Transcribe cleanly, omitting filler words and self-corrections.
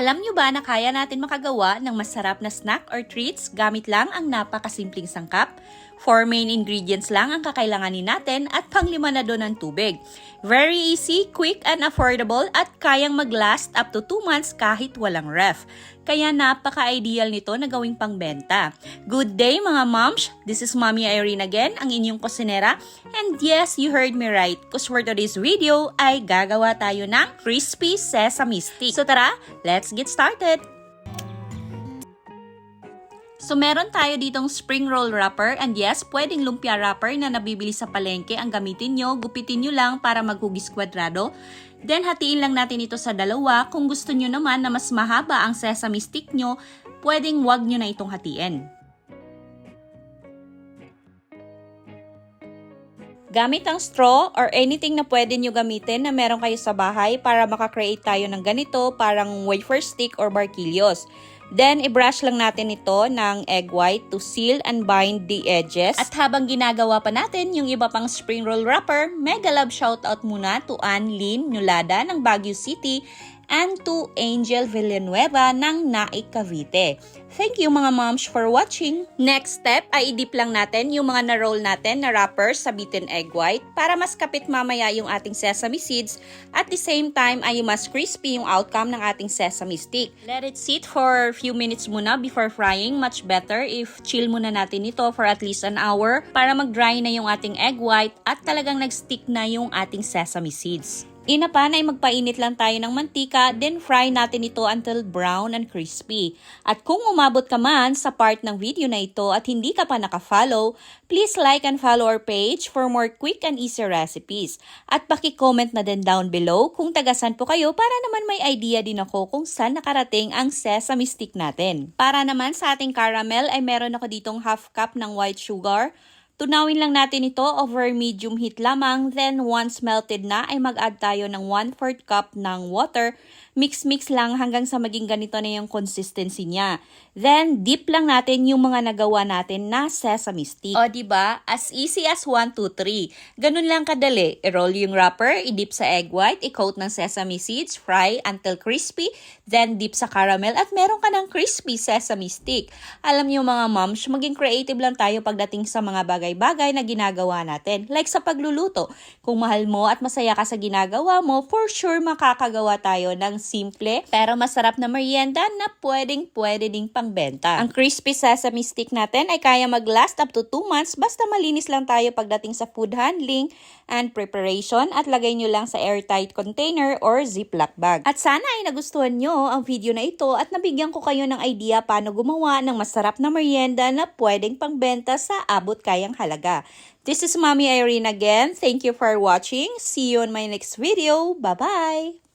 Alam nyo ba na kaya natin makagawa ng masarap na snack or treats gamit lang ang napakasimpleng sangkap? 4 main ingredients lang ang kakailanganin natin at pang-5 na doon ng tubig. Very easy, quick and affordable at kayang mag-last up to 2 months kahit walang ref. Kaya napaka-ideal nito na gawing pangbenta. Good day mga moms! This is Mommy Irene again, ang inyong kusinera. And yes, you heard me right, cause for today's video ay gagawa tayo ng crispy sesame stick. So tara, let's get started! So meron tayo ditong spring roll wrapper and yes, pwedeng lumpia wrapper na nabibili sa palengke ang gamitin nyo. Gupitin nyo lang para maghugis kwadrado. Then hatiin lang natin ito sa dalawa. Kung gusto nyo naman na mas mahaba ang sesame stick nyo, pwedeng wag nyo na itong hatiin. Gamit ang straw or anything na pwede nyo gamitin na meron kayo sa bahay para makakreate tayo ng ganito, parang wafer stick or barquillos. Then, i-brush lang natin ito ng egg white to seal and bind the edges. At habang ginagawa pa natin yung iba pang spring roll wrapper, mega love shoutout muna to Ann Lynn Nulada ng Baguio City and to Angel Villanueva ng Naik, Cavite. Thank you mga moms for watching! Next step ay i-dip lang natin yung mga na-roll natin na wrapper sa beaten egg white para mas kapit mamaya yung ating sesame seeds at the same time ay mas crispy yung outcome ng ating sesame stick. Let it sit for a few minutes muna before frying. Much better if chill muna natin ito for at least an hour para mag-dry na yung ating egg white at talagang nag-stick na yung ating sesame seeds. Inapan ay magpainit lang tayo ng mantika, then fry natin ito until brown and crispy. At kung umabot ka man sa part ng video na ito at hindi ka pa naka-follow, please like and follow our page for more quick and easy recipes. At paki-comment na din down below kung tagasan po kayo para naman may idea din ako kung saan nakarating ang sesame stick natin. Para naman sa ating caramel ay meron ako ditong half cup ng white sugar. Tunawin lang natin ito over medium heat lamang, then once melted na ay mag-add tayo ng 1/4 cup ng water. Mix-mix lang hanggang sa maging ganito na yung consistency niya. Then, dip lang natin yung mga nagawa natin na sesame stick. O diba? As easy as 1, 2, 3. Ganun lang kadali. I-roll yung wrapper, i-dip sa egg white, i-coat ng sesame seeds, fry until crispy, then dip sa caramel at meron ka ng crispy sesame stick. Alam niyo mga moms, maging creative lang tayo pagdating sa mga bagay-bagay na ginagawa natin. Like sa pagluluto. Kung mahal mo at masaya ka sa ginagawa mo, for sure makakagawa tayo ng simple pero masarap na merienda na pwede ding pangbenta. Ang crispy sesame stick natin ay kaya mag-last up to 2 months basta malinis lang tayo pagdating sa food handling and preparation at lagay nyo lang sa airtight container or ziploc bag. At sana ay nagustuhan nyo ang video na ito at nabigyan ko kayo ng idea paano gumawa ng masarap na merienda na pwedeng pangbenta sa abot kayang halaga. This is Mommy Irene again. Thank you for watching. See you on my next video. Bye-bye!